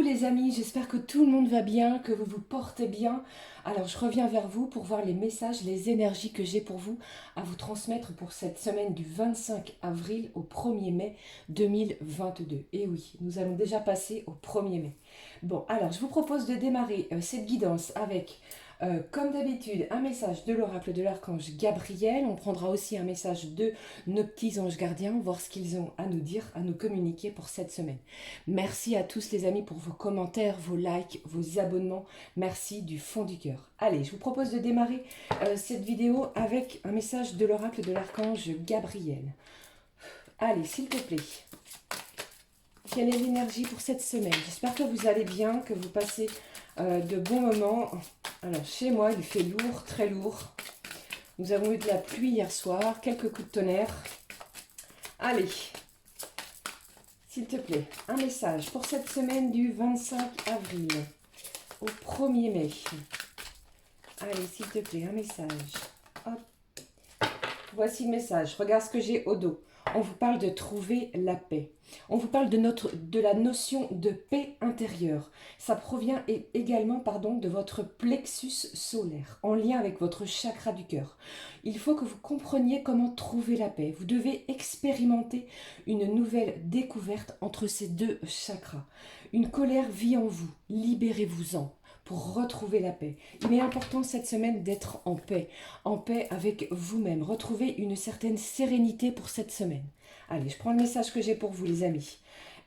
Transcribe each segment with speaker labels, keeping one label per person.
Speaker 1: les amis, j'espère que tout le monde va bien, que vous vous portez bien. Alors je reviens vers vous pour voir les messages, les énergies que j'ai pour vous à vous transmettre pour cette semaine du 25 avril au 1er mai 2022. Et oui, nous allons déjà passer au 1er mai. Bon, alors je vous propose de démarrer cette guidance avec, comme d'habitude, un message de l'oracle de l'archange Gabriel. On prendra aussi un message de nos petits anges gardiens, voir ce qu'ils ont à nous dire, à nous communiquer pour cette semaine. Merci à tous les amis pour vos commentaires, vos likes, vos abonnements. Merci du fond du cœur. Allez, je vous propose de démarrer cette vidéo avec un message de l'oracle de l'archange Gabriel. Allez, s'il te plaît. Quelle est l'énergie pour cette semaine? J'espère que vous allez bien, que vous passez de bons moments. Alors, chez moi, il fait lourd, très lourd. Nous avons eu de la pluie hier soir, quelques coups de tonnerre. Allez, s'il te plaît, un message pour cette semaine du 25 avril au 1er mai. Allez, s'il te plaît, un message. Hop. Voici le message. Regarde ce que j'ai au dos. On vous parle de trouver la paix. On vous parle de la notion de paix intérieure. Ça provient également de votre plexus solaire, en lien avec votre chakra du cœur. Il faut que vous compreniez comment trouver la paix. Vous devez expérimenter une nouvelle découverte entre ces deux chakras. Une colère vit en vous. Libérez-vous-en pour retrouver la paix. Il est important cette semaine d'être en paix avec vous-même. Retrouvez une certaine sérénité pour cette semaine. Allez, je prends le message que j'ai pour vous les amis.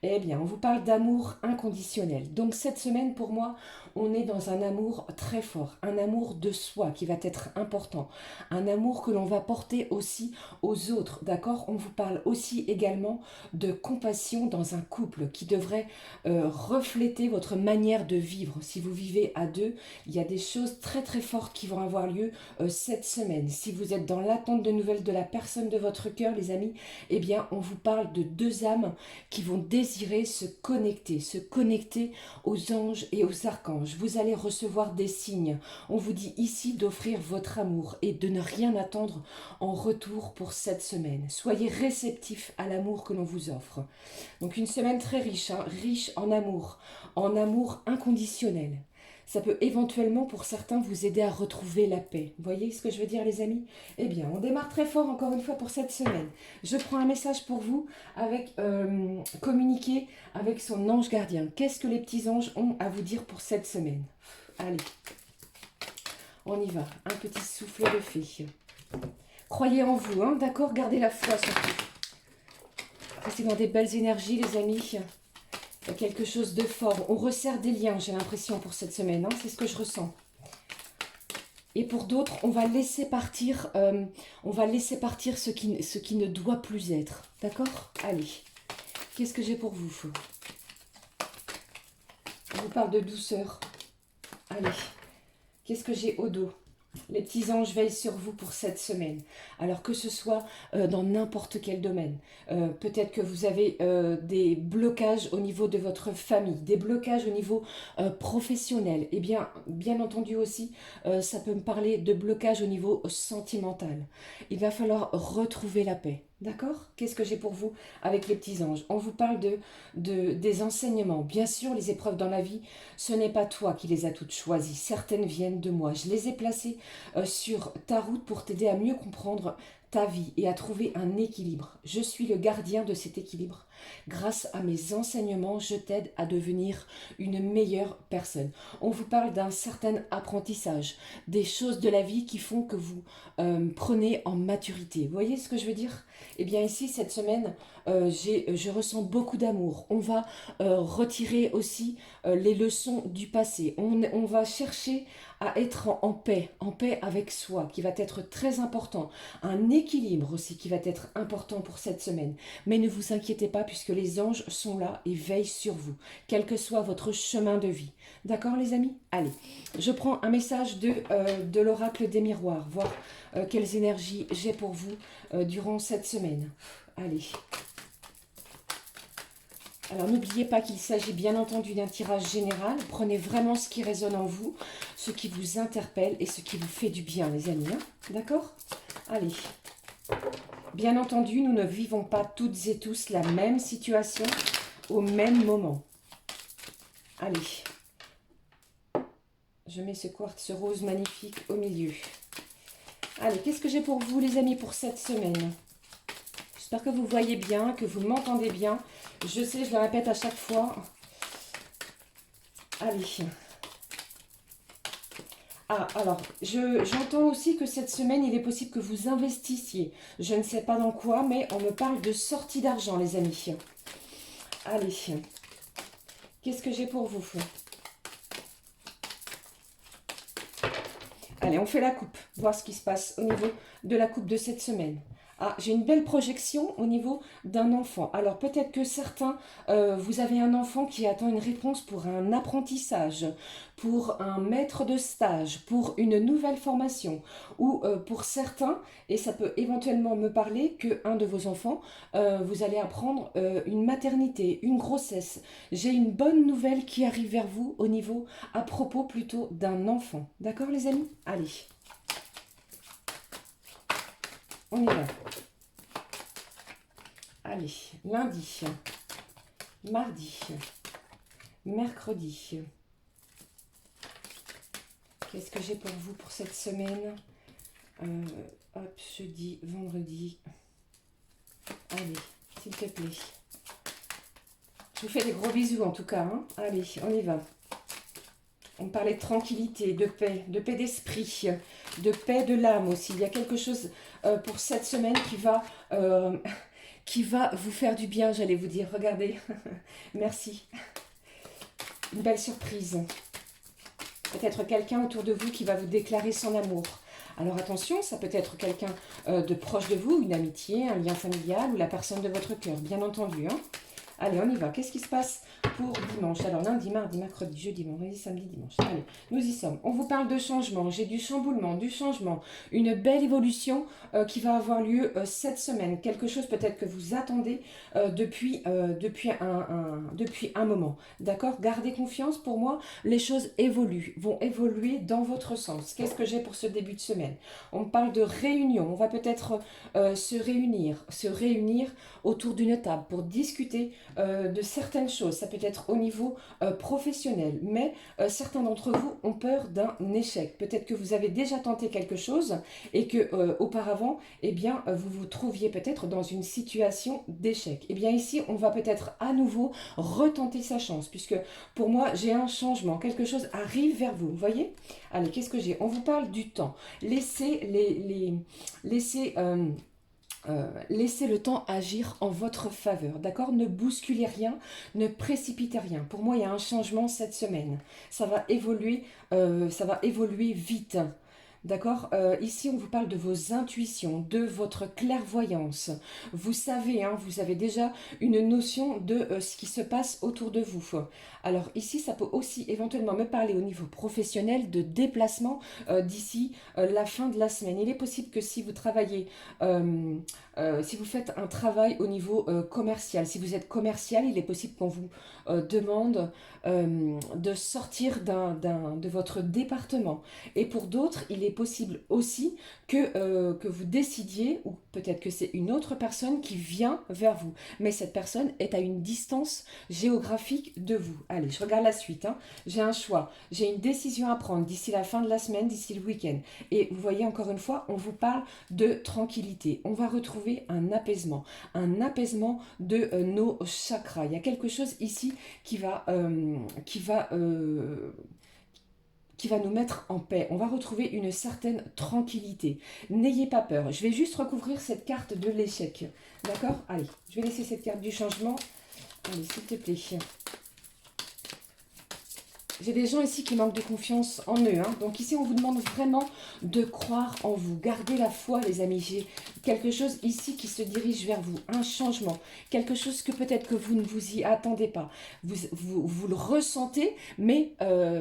Speaker 1: Eh bien, on vous parle d'amour inconditionnel. Donc cette semaine, pour moi, on est dans un amour très fort, un amour de soi qui va être important, un amour que l'on va porter aussi aux autres, d'accord? On vous parle aussi également de compassion dans un couple qui devrait refléter votre manière de vivre. Si vous vivez à deux, il y a des choses très très fortes qui vont avoir lieu cette semaine. Si vous êtes dans l'attente de nouvelles de la personne de votre cœur, les amis, eh bien, on vous parle de deux âmes qui vont désirer se connecter aux anges et aux archanges. Vous allez recevoir des signes. On vous dit ici d'offrir votre amour et de ne rien attendre en retour pour cette semaine. Soyez réceptifs à l'amour que l'on vous offre. Donc une semaine très riche, hein, riche en amour inconditionnel. Ça peut éventuellement pour certains vous aider à retrouver la paix. Vous voyez ce que je veux dire les amis? Eh bien, on démarre très fort encore une fois pour cette semaine. Je prends un message pour vous avec communiquer avec son ange gardien. Qu'est-ce que les petits anges ont à vous dire pour cette semaine? Allez, on y va. Un petit souffle de fée. Croyez en vous, hein, d'accord? Gardez la foi surtout. Restez dans des belles énergies les amis. Il y a quelque chose de fort. On resserre des liens, j'ai l'impression, pour cette semaine. Hein, c'est ce que je ressens. Et pour d'autres, on va laisser partir, ce qui ne doit plus être. D'accord? Allez. Qu'est-ce que j'ai pour vous? On vous parle de douceur. Allez. Qu'est-ce que j'ai au dos? Les petits anges veillent sur vous pour cette semaine. Alors que ce soit dans n'importe quel domaine. Peut-être que vous avez des blocages au niveau de votre famille, des blocages au niveau professionnel. Et bien entendu aussi, ça peut me parler de blocages au niveau sentimental. Il va falloir retrouver la paix. D'accord? Qu'est-ce que j'ai pour vous avec les petits anges? On vous parle des enseignements. Bien sûr, les épreuves dans la vie, ce n'est pas toi qui les as toutes choisies. Certaines viennent de moi. Je les ai placées sur ta route pour t'aider à mieux comprendre ta vie et à trouver un équilibre. Je suis le gardien de cet équilibre. Grâce à mes enseignements, je t'aide à devenir une meilleure personne. On vous parle d'un certain apprentissage, des choses de la vie qui font que vous prenez en maturité. Vous voyez ce que je veux dire? Eh bien ici, cette semaine, je ressens beaucoup d'amour. On va retirer aussi les leçons du passé. On va chercher à être en paix avec soi, qui va être très important. Un équilibre aussi qui va être important pour cette semaine. Mais ne vous inquiétez pas puisque les anges sont là et veillent sur vous, quel que soit votre chemin de vie. D'accord les amis? Allez, je prends un message de l'oracle des miroirs, voir quelles énergies j'ai pour vous durant cette semaine. Allez. Alors n'oubliez pas qu'il s'agit bien entendu d'un tirage général. Prenez vraiment ce qui résonne en vous, ce qui vous interpelle et ce qui vous fait du bien les amis. Hein? D'accord? Allez. Bien entendu, nous ne vivons pas toutes et tous la même situation au même moment. Allez. Je mets ce quartz rose magnifique au milieu. Allez, qu'est-ce que j'ai pour vous, les amis, pour cette semaine? J'espère que vous voyez bien, que vous m'entendez bien. Je sais, je le répète à chaque fois. Allez. Ah, alors, j'entends aussi que cette semaine, il est possible que vous investissiez. Je ne sais pas dans quoi, mais on me parle de sortie d'argent, les amis. Allez. Qu'est-ce que j'ai pour vous? Allez, on fait la coupe, voir ce qui se passe au niveau de la coupe de cette semaine. Ah, j'ai une belle projection au niveau d'un enfant. Alors peut-être que certains, vous avez un enfant qui attend une réponse pour un apprentissage, pour un maître de stage, pour une nouvelle formation. Ou pour certains, et ça peut éventuellement me parler, qu'un de vos enfants, vous allez apprendre une maternité, une grossesse. J'ai une bonne nouvelle qui arrive vers vous au niveau, à propos plutôt d'un enfant. D'accord les amis? Allez. On y va. Allez, lundi, mardi, mercredi. Qu'est-ce que j'ai pour vous pour cette semaine? Hop, jeudi, vendredi. Allez, s'il te plaît. Je vous fais des gros bisous en tout cas. Hein. Allez, on y va. On parlait de tranquillité, de paix d'esprit, de paix de l'âme aussi. Il y a quelque chose pour cette semaine qui va vous faire du bien, j'allais vous dire. Regardez, merci. Une belle surprise. Peut-être quelqu'un autour de vous qui va vous déclarer son amour. Alors attention, ça peut être quelqu'un de proche de vous, une amitié, un lien familial ou la personne de votre cœur, bien entendu. Hein. Allez, on y va. Qu'est-ce qui se passe pour dimanche? Alors lundi, mardi, mercredi, jeudi, vendredi, samedi, dimanche. Allez, nous y sommes. On vous parle de changement. J'ai du chamboulement, du changement. Une belle évolution qui va avoir lieu cette semaine. Quelque chose peut-être que vous attendez depuis un moment. D'accord? Gardez confiance. Pour moi, les choses évoluent, vont évoluer dans votre sens. Qu'est-ce que j'ai pour ce début de semaine? On me parle de réunion. On va peut-être se réunir autour d'une table pour discuter de certaines choses. Ça peut être au niveau professionnel, mais certains d'entre vous ont peur d'un échec. Peut-être que vous avez déjà tenté quelque chose et que auparavant, eh bien, vous vous trouviez peut-être dans une situation d'échec. Eh bien ici, on va peut-être à nouveau retenter sa chance, puisque pour moi, j'ai un changement. Quelque chose arrive vers vous. Vous voyez? Allez, qu'est-ce que j'ai? On vous parle du temps. Laissez le temps agir en votre faveur, d'accord? Ne bousculez rien, ne précipitez rien. Pour moi, il y a un changement cette semaine. Ça va évoluer vite. D'accord. Ici, on vous parle de vos intuitions, de votre clairvoyance. Vous savez, hein, vous avez déjà une notion de ce qui se passe autour de vous. Alors ici, ça peut aussi éventuellement me parler au niveau professionnel de déplacement d'ici la fin de la semaine. Il est possible que si vous travaillez, si vous faites un travail au niveau commercial, si vous êtes commercial, il est possible qu'on vous demande de sortir de votre département. Et pour d'autres, il est possible aussi que vous décidiez, ou peut-être que c'est une autre personne qui vient vers vous. Mais cette personne est à une distance géographique de vous. Allez, je regarde la suite. Hein. J'ai un choix, j'ai une décision à prendre d'ici la fin de la semaine, d'ici le week-end. Et vous voyez, encore une fois, on vous parle de tranquillité. On va retrouver un apaisement de nos chakras. Il y a quelque chose ici qui va nous mettre en paix. On va retrouver une certaine tranquillité. N'ayez pas peur. Je vais juste recouvrir cette carte de l'échec. D'accord? Allez, je vais laisser cette carte du changement. Allez, s'il te plaît. J'ai des gens ici qui manquent de confiance en eux. Hein. Donc ici, on vous demande vraiment de croire en vous. Gardez la foi, les amis. J'ai quelque chose ici qui se dirige vers vous. Un changement. Quelque chose que peut-être que vous ne vous y attendez pas. Vous le ressentez, mais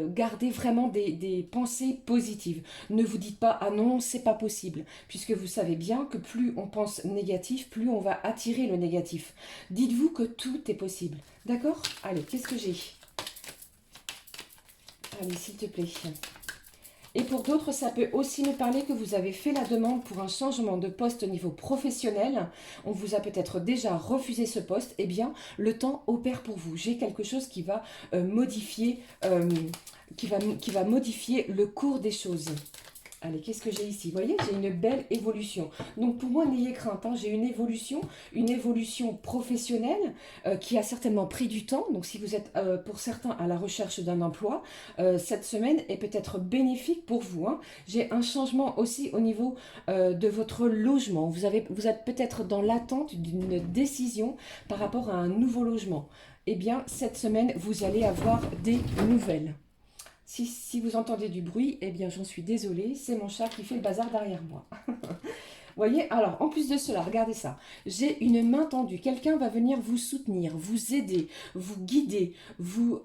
Speaker 1: gardez vraiment des pensées positives. Ne vous dites pas, ah non, c'est pas possible. Puisque vous savez bien que plus on pense négatif, plus on va attirer le négatif. Dites-vous que tout est possible. D'accord? Allez, qu'est-ce que j'ai? Allez, s'il te plaît. Et pour d'autres, ça peut aussi me parler que vous avez fait la demande pour un changement de poste au niveau professionnel. On vous a peut-être déjà refusé ce poste. Eh bien, le temps opère pour vous. J'ai quelque chose qui va modifier, qui va modifier le cours des choses. Allez, qu'est-ce que j'ai ici? Vous voyez, j'ai une belle évolution. Donc pour moi, n'ayez crainte, hein, j'ai une évolution professionnelle qui a certainement pris du temps. Donc si vous êtes pour certains à la recherche d'un emploi, cette semaine est peut-être bénéfique pour vous, hein. J'ai un changement aussi au niveau de votre logement. Vous êtes peut-être dans l'attente d'une décision par rapport à un nouveau logement. Eh bien, cette semaine, vous allez avoir des nouvelles. Si vous entendez du bruit, eh bien j'en suis désolée, c'est mon chat qui fait le bazar derrière moi. Vous voyez, alors en plus de cela, regardez ça. J'ai une main tendue. Quelqu'un va venir vous soutenir, vous aider, vous guider, vous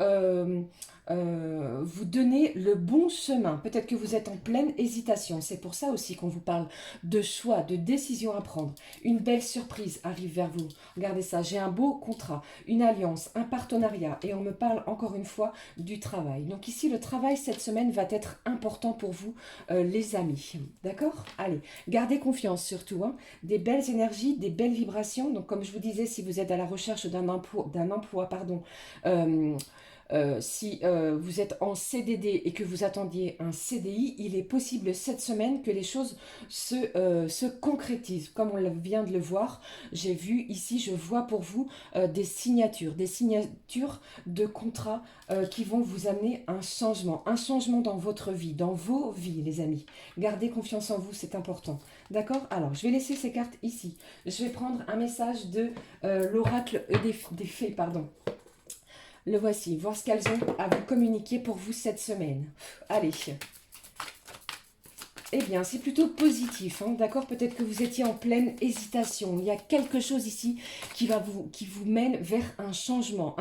Speaker 1: donner le bon chemin. Peut-être que vous êtes en pleine hésitation. C'est pour ça aussi qu'on vous parle de choix, de décision à prendre. Une belle surprise arrive vers vous. Regardez ça, j'ai un beau contrat, une alliance, un partenariat. Et on me parle encore une fois du travail. Donc ici, le travail cette semaine va être important pour vous, les amis. D'accord? Allez, gardez confiance surtout, hein. Des belles énergies, des belles vibrations. Donc comme je vous disais, si vous êtes à la recherche d'un emploi, pardon, si vous êtes en CDD et que vous attendiez un CDI, il est possible cette semaine que les choses se concrétisent. Comme on vient de le voir, j'ai vu ici, je vois pour vous des signatures de contrats qui vont vous amener un changement dans votre vie, dans vos vies, les amis. Gardez confiance en vous, c'est important. D'accord? Alors, je vais laisser ces cartes ici. Je vais prendre un message de l'oracle des fées, pardon. Le voici, voir ce qu'elles ont à vous communiquer pour vous cette semaine. Allez. Eh bien, c'est plutôt positif, hein, d'accord? Peut-être que vous étiez en pleine hésitation. Il y a quelque chose ici qui vous mène vers un changement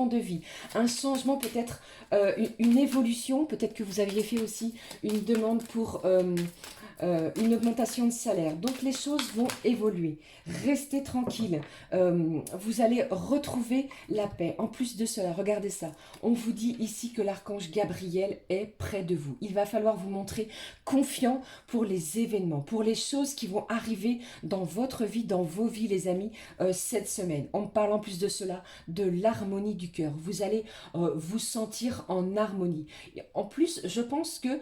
Speaker 1: de vie. Un changement, peut-être une évolution. Peut-être que vous aviez fait aussi une demande pour une augmentation de salaire. Donc les choses vont évoluer. Restez tranquille. Vous allez retrouver la paix. En plus de cela, regardez ça. On vous dit ici que l'archange Gabriel est près de vous. Il va falloir vous montrer confiant pour les événements, pour les choses qui vont arriver dans votre vie, dans vos vies, les amis, cette semaine. On parle en plus de cela de l'harmonie du cœur. Vous allez vous sentir en harmonie. En plus, je pense que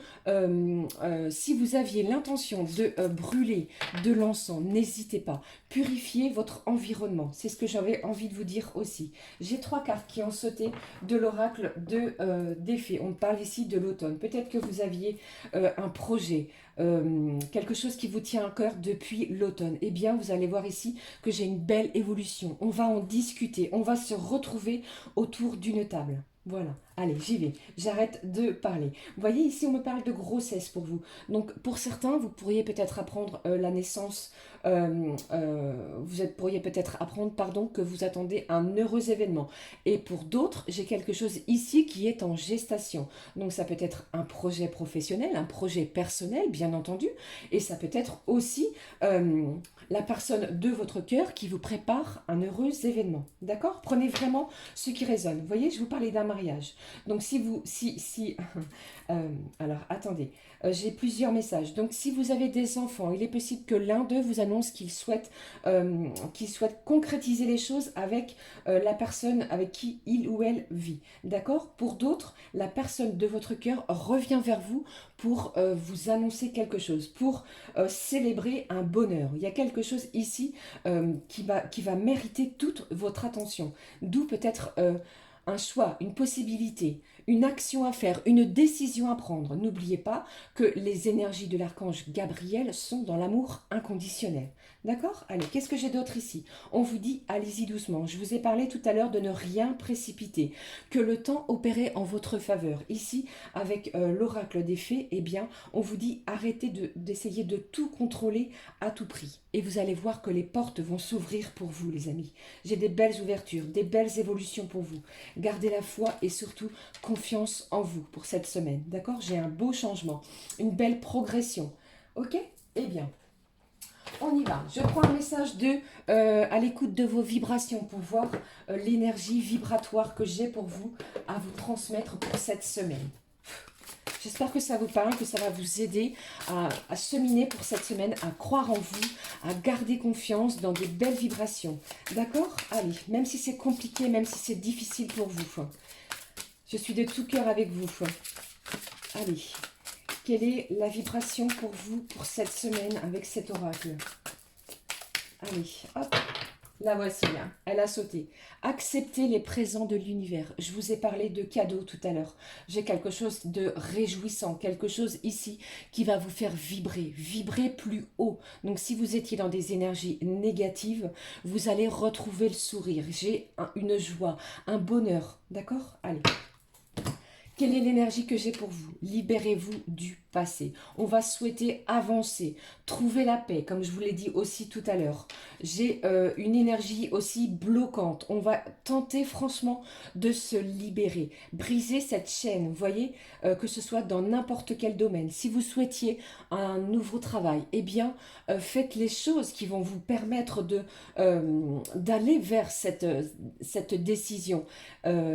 Speaker 1: si vous aviez l'intention de brûler de l'encens, n'hésitez pas. Purifiez votre environnement. C'est ce que j'avais envie de vous dire aussi. J'ai 3 cartes qui ont sauté de l'oracle des fées. On parle ici de l'automne. Peut-être que vous aviez un projet, quelque chose qui vous tient à cœur depuis l'automne. Eh bien, vous allez voir ici que j'ai une belle évolution. On va en discuter. On va se retrouver autour d'une table. Voilà, allez, j'y vais. J'arrête de parler. Vous voyez, ici, on me parle de grossesse pour vous. Donc, pour certains, vous pourriez peut-être apprendre la naissance. Pourriez peut-être apprendre, pardon, que vous attendez un heureux événement. Et pour d'autres, j'ai quelque chose ici qui est en gestation. Donc, ça peut être un projet professionnel, un projet personnel, bien entendu. Et ça peut être aussi la personne de votre cœur qui vous prépare un heureux événement. D'accord? Prenez vraiment ce qui résonne. Vous voyez, je vous parlais d'un mariage. Donc alors attendez, j'ai plusieurs messages. Donc si vous avez des enfants, il est possible que l'un d'eux vous annonce qu'il souhaite concrétiser les choses avec la personne avec qui il ou elle vit. D'accord? Pour d'autres, la personne de votre cœur revient vers vous pour vous annoncer quelque chose, pour célébrer un bonheur. Il y a quelque chose ici qui va mériter toute votre attention. D'où peut-être un choix, une possibilité, une action à faire, une décision à prendre. N'oubliez pas que les énergies de l'archange Gabriel sont dans l'amour inconditionnel. D'accord? Allez, qu'est-ce que j'ai d'autre ici? On vous dit, allez-y doucement. Je vous ai parlé tout à l'heure de ne rien précipiter, que le temps opérait en votre faveur. Ici, avec l'oracle des fées, eh bien, on vous dit, arrêtez d'essayer de tout contrôler à tout prix. Et vous allez voir que les portes vont s'ouvrir pour vous, les amis. J'ai des belles ouvertures, des belles évolutions pour vous. Gardez la foi et surtout confiance en vous pour cette semaine. D'accord? J'ai un beau changement, une belle progression. Ok? Eh bien, on y va. Je prends un message à l'écoute de vos vibrations pour voir l'énergie vibratoire que j'ai pour vous à vous transmettre pour cette semaine. J'espère que ça vous parle, que ça va vous aider à cheminer pour cette semaine, à croire en vous, à garder confiance dans des belles vibrations. D'accord? Allez, même si c'est compliqué, même si c'est difficile pour vous, je suis de tout cœur avec vous. Allez, quelle est la vibration pour vous pour cette semaine avec cet oracle? Allez, hop. La voici, hein. Elle a sauté. Acceptez les présents de l'univers. Je vous ai parlé de cadeaux tout à l'heure. J'ai quelque chose de réjouissant, quelque chose ici qui va vous faire vibrer, vibrer plus haut. Donc si vous étiez dans des énergies négatives, vous allez retrouver le sourire. J'ai une joie, un bonheur. D'accord? Allez. Quelle est l'énergie que j'ai pour vous? Libérez-vous du passé. On va souhaiter avancer, trouver la paix, comme je vous l'ai dit aussi tout à l'heure. J'ai une énergie aussi bloquante. On va tenter franchement de se libérer, briser cette chaîne, vous voyez, que ce soit dans n'importe quel domaine. Si vous souhaitiez un nouveau travail, eh bien, faites les choses qui vont vous permettre d'aller vers cette décision.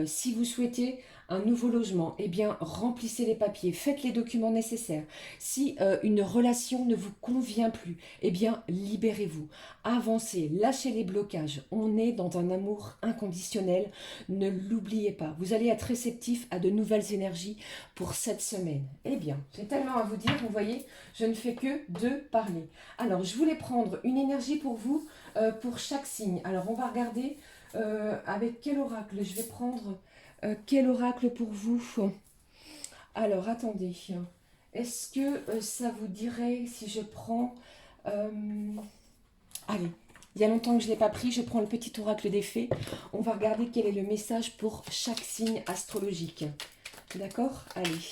Speaker 1: Si vous souhaitez un nouveau logement, eh bien, remplissez les papiers, faites les documents nécessaires. Si une relation ne vous convient plus, eh bien, libérez-vous, avancez, lâchez les blocages. On est dans un amour inconditionnel, ne l'oubliez pas. Vous allez être réceptif à de nouvelles énergies pour cette semaine. Eh bien, j'ai tellement à vous dire, vous voyez, je ne fais que de parler. Alors, je voulais prendre une énergie pour vous, pour chaque signe. Alors, on va regarder avec quel oracle je vais prendre... quel oracle pour vous? Alors, attendez. Est-ce que ça vous dirait si je prends... allez, il y a longtemps que je ne l'ai pas pris. Je prends le petit oracle des fées. On va regarder quel est le message pour chaque signe astrologique. D'accord? Allez.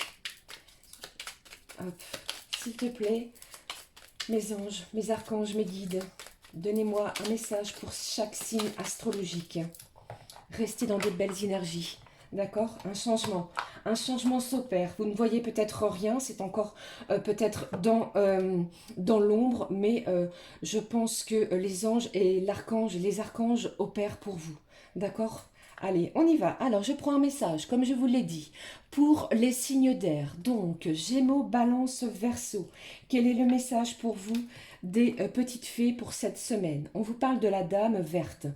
Speaker 1: Hop. S'il te plaît, mes anges, mes archanges, mes guides, donnez-moi un message pour chaque signe astrologique. Restez dans de belles énergies. D'accord? Un changement s'opère. Vous ne voyez peut-être rien, c'est encore peut-être dans l'ombre, mais je pense que les anges et les archanges opèrent pour vous. D'accord? Allez, on y va. Alors, je prends un message, comme je vous l'ai dit, pour les signes d'air. Donc, Gémeaux, Balance, Verseau. Quel est le message pour vous des petites fées pour cette semaine? On vous parle de la dame verte.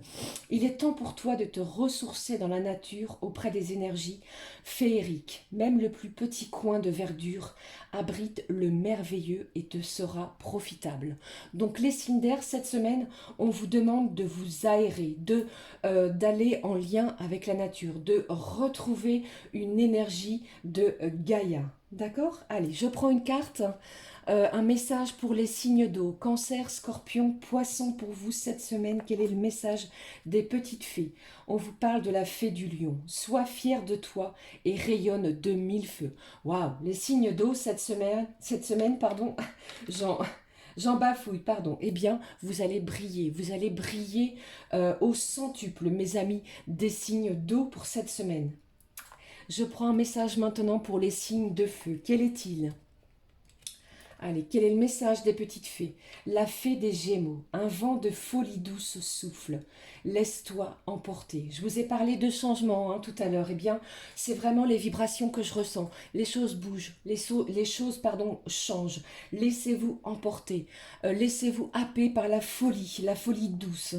Speaker 1: Il est temps pour toi de te ressourcer dans la nature auprès des énergies féeriques. Même le plus petit coin de verdure abrite le merveilleux et te sera profitable. Donc les signes d'air, cette semaine, on vous demande de vous aérer, d'aller en lien avec la nature, de retrouver une énergie de Gaïa. D'accord? Allez, je prends une carte. Un message pour les signes d'eau, Cancer, Scorpion, Poisson pour vous cette semaine. Quel est le message des petites fées? On vous parle de la fée du lion. Sois fier de toi et rayonne de mille feux. Waouh, les signes d'eau cette semaine, pardon, j'en bafouille, pardon. Eh bien, vous allez briller au centuple, mes amis, des signes d'eau pour cette semaine. Je prends un message maintenant pour les signes de feu. Quel est-il? Allez, quel est le message des petites fées? La fée des Gémeaux, un vent de folie douce souffle. Laisse-toi emporter. Je vous ai parlé de changement tout à l'heure. Eh bien, c'est vraiment les vibrations que je ressens. Les choses bougent, les choses changent. Laissez-vous emporter. Laissez-vous happer par la folie douce.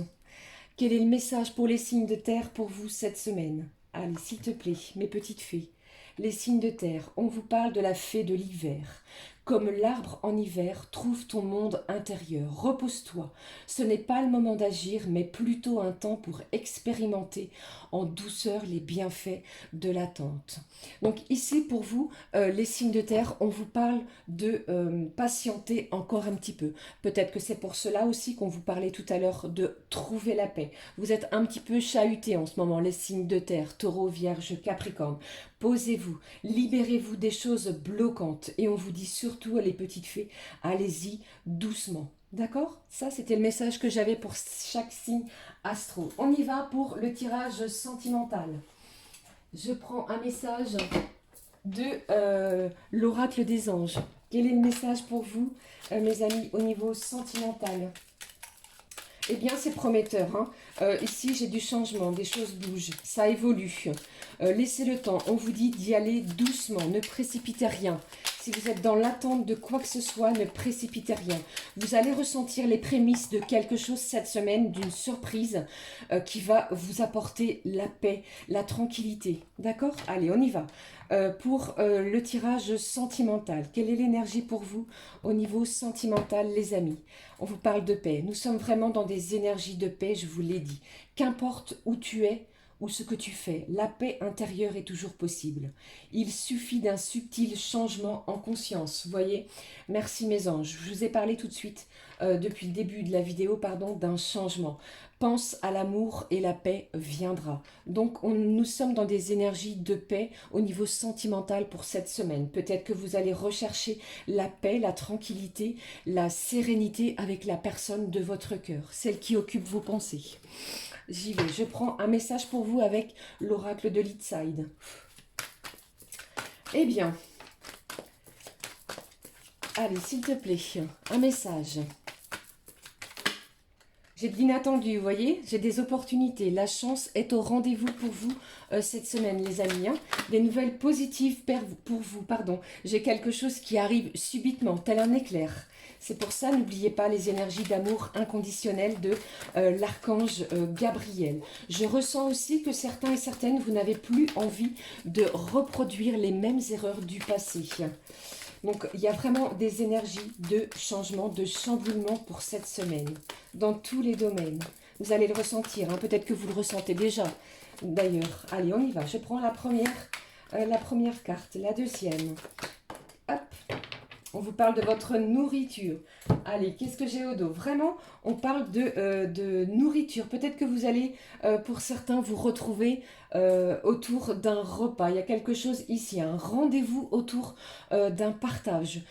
Speaker 1: Quel est le message pour les signes de terre pour vous cette semaine? Allez, s'il te plaît, mes petites fées. Les signes de terre, on vous parle de la fée de l'hiver. Comme l'arbre en hiver, trouve ton monde intérieur. Repose-toi. Ce n'est pas le moment d'agir, mais plutôt un temps pour expérimenter en douceur les bienfaits de l'attente. Donc ici, pour vous, les signes de terre, on vous parle de patienter encore un petit peu. Peut-être que c'est pour cela aussi qu'on vous parlait tout à l'heure de trouver la paix. Vous êtes un petit peu chahutés en ce moment, les signes de terre, Taureau, Vierge, Capricorne. Posez-vous, libérez-vous des choses bloquantes et on vous dit surtout, les petites fées, allez-y doucement. D'accord? Ça, c'était le message que j'avais pour chaque signe astro. On y va pour le tirage sentimental. Je prends un message de l'oracle des anges. Quel est le message pour vous, mes amis, au niveau sentimental? Eh bien, c'est prometteur. Ici, j'ai du changement, des choses bougent, ça évolue. Laissez le temps. On vous dit d'y aller doucement. Ne précipitez rien. Si vous êtes dans l'attente de quoi que ce soit, ne précipitez rien. Vous allez ressentir les prémices de quelque chose cette semaine, d'une surprise qui va vous apporter la paix, la tranquillité. D'accord? Allez, on y va. Pour le tirage sentimental, quelle est l'énergie pour vous au niveau sentimental, les amis? On vous parle de paix. Nous sommes vraiment dans des énergies de paix, je vous l'ai dit. Qu'importe où tu es, ou ce que tu fais, la paix intérieure est toujours possible. Il suffit d'un subtil changement en conscience, vous voyez. Merci mes anges, je vous ai parlé tout de suite, depuis le début de la vidéo, pardon, d'un changement. Pense à l'amour et la paix viendra. Donc nous sommes dans des énergies de paix au niveau sentimental pour cette semaine. Peut-être que vous allez rechercher la paix, la tranquillité, la sérénité avec la personne de votre cœur, celle qui occupe vos pensées. J'y vais. Je prends un message pour vous avec l'oracle de Leadside. Eh bien, allez, s'il te plaît, un message. J'ai de l'inattendu, vous voyez, j'ai des opportunités. La chance est au rendez-vous pour vous cette semaine, les amis. Hein. Des nouvelles positives pour vous, pardon. J'ai quelque chose qui arrive subitement, tel un éclair. C'est pour ça, n'oubliez pas les énergies d'amour inconditionnel de l'archange Gabriel. Je ressens aussi que certains et certaines, vous n'avez plus envie de reproduire les mêmes erreurs du passé. Donc, il y a vraiment des énergies de changement, de chamboulement pour cette semaine, dans tous les domaines. Vous allez le ressentir, hein. Peut-être que vous le ressentez déjà, d'ailleurs. Allez, on y va. Je prends la première carte, la deuxième. Hop. On vous parle de votre nourriture. Allez, qu'est-ce que j'ai au dos? Vraiment, on parle de nourriture. Peut-être que vous allez, pour certains, vous retrouver autour d'un repas. Il y a quelque chose ici, un rendez-vous autour d'un partage,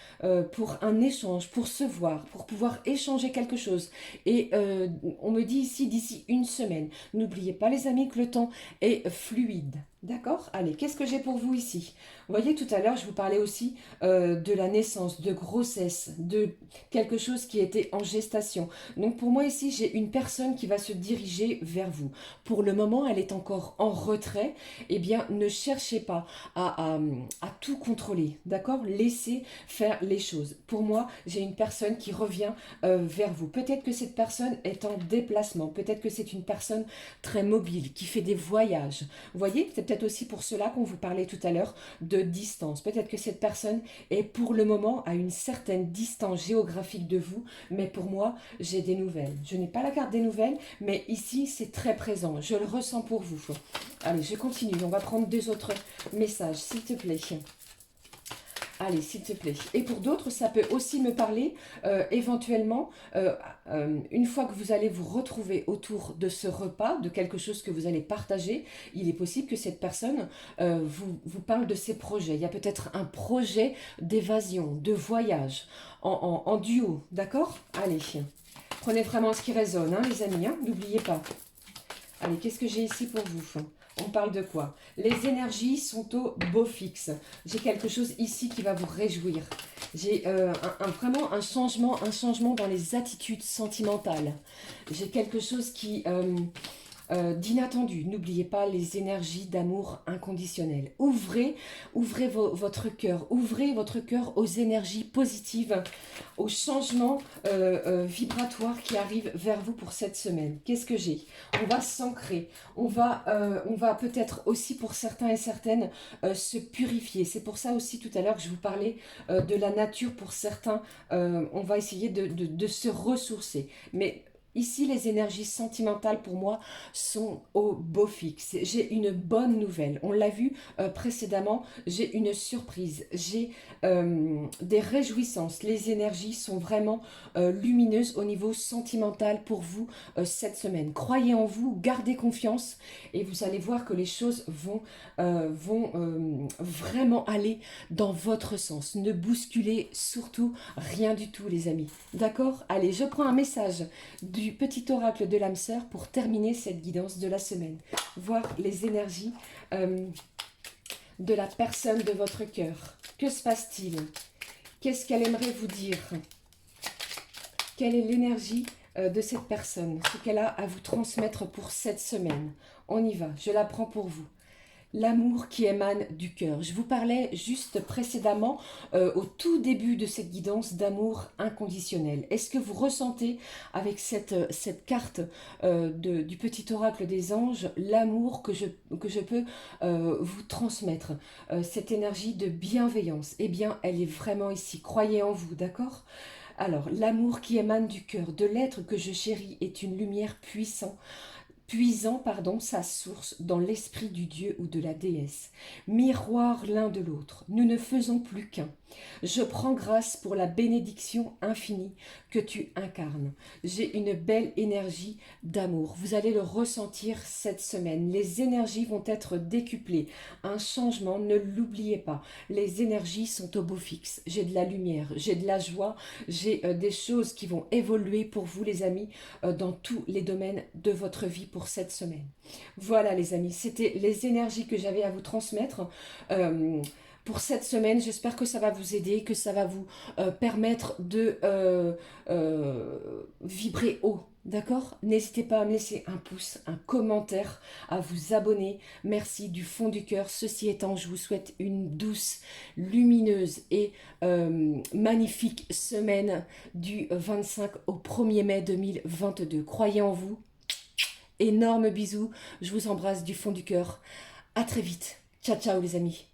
Speaker 1: pour un échange, pour se voir, pour pouvoir échanger quelque chose. Et on me dit ici, d'ici une semaine. N'oubliez pas, les amis, que le temps est fluide. D'accord? Allez, qu'est-ce que j'ai pour vous ici? Vous voyez, tout à l'heure, je vous parlais aussi de la naissance, de grossesse, de quelque chose qui était en gestation. Donc pour moi ici, j'ai une personne qui va se diriger vers vous. Pour le moment, elle est encore en retrait. Eh bien, ne cherchez pas à tout contrôler, d'accord? Laissez faire les choses. Pour moi, j'ai une personne qui revient vers vous. Peut-être que cette personne est en déplacement. Peut-être que c'est une personne très mobile, qui fait des voyages. Vous voyez, c'est peut-être aussi pour cela qu'on vous parlait tout à l'heure de distance. Peut-être que cette personne est pour le moment à une certaine distance géographique de vous, mais pour moi, j'ai des nouvelles. Je n'ai pas la carte des nouvelles, mais ici, c'est très présent. Je le ressens pour vous. Allez, je continue. On va prendre deux autres messages, s'il te plaît. Allez, s'il te plaît. Et pour d'autres, ça peut aussi me parler, éventuellement, une fois que vous allez vous retrouver autour de ce repas, de quelque chose que vous allez partager, il est possible que cette personne vous parle de ses projets. Il y a peut-être un projet d'évasion, de voyage, en duo, d'accord? Allez, prenez vraiment ce qui résonne, hein, les amis, hein, n'oubliez pas. Allez, qu'est-ce que j'ai ici pour vous? On parle de quoi? Les énergies sont au beau fixe. J'ai quelque chose ici qui va vous réjouir. J'ai vraiment un changement dans les attitudes sentimentales. J'ai quelque chose qui... d'inattendu. N'oubliez pas les énergies d'amour inconditionnel. Ouvrez votre cœur. Ouvrez votre cœur aux énergies positives, aux changements vibratoires qui arrivent vers vous pour cette semaine. Qu'est-ce que j'ai? On va s'ancrer. On va peut-être aussi pour certains et certaines se purifier. C'est pour ça aussi tout à l'heure que je vous parlais de la nature pour certains. On va essayer de se ressourcer. Mais ici, les énergies sentimentales pour moi sont au beau fixe. J'ai une bonne nouvelle. On l'a vu précédemment, j'ai une surprise. J'ai des réjouissances. Les énergies sont vraiment lumineuses au niveau sentimental pour vous cette semaine. Croyez en vous, gardez confiance et vous allez voir que les choses vont vraiment aller dans votre sens. Ne bousculez surtout rien du tout, les amis. D'accord? Allez, je prends un message du petit oracle de l'âme sœur pour terminer cette guidance de la semaine. Voir les énergies de la personne de votre cœur. Que se passe-t-il? Qu'est-ce qu'elle aimerait vous dire? Quelle est l'énergie de cette personne? Ce qu'elle a à vous transmettre pour cette semaine? On y va, je la prends pour vous. L'amour qui émane du cœur. Je vous parlais juste précédemment, au tout début de cette guidance, d'amour inconditionnel. Est-ce que vous ressentez avec cette carte du petit oracle des anges, l'amour que je peux vous transmettre, cette énergie de bienveillance? Eh bien, elle est vraiment ici. Croyez en vous, d'accord? Alors, l'amour qui émane du cœur, de l'être que je chéris, est une lumière puisant sa source dans l'esprit du dieu ou de la déesse. Miroir l'un de l'autre, nous ne faisons plus qu'un. Je prends grâce pour la bénédiction infinie que tu incarnes. J'ai une belle énergie d'amour. Vous allez le ressentir cette semaine. Les énergies vont être décuplées. Un changement, ne l'oubliez pas. Les énergies sont au beau fixe. J'ai de la lumière, j'ai de la joie, j'ai des choses qui vont évoluer pour vous les amis dans tous les domaines de votre vie pour cette semaine. Voilà les amis, c'était les énergies que j'avais à vous transmettre pour cette semaine. J'espère que ça va vous aider, que ça va vous permettre de vibrer haut. D'accord? N'hésitez pas à me laisser un pouce, un commentaire, à vous abonner. Merci du fond du cœur. Ceci étant, je vous souhaite une douce, lumineuse et magnifique semaine du 25 au 1er mai 2022. Croyez en vous. Énorme bisous. Je vous embrasse du fond du cœur. À très vite. Ciao, ciao les amis.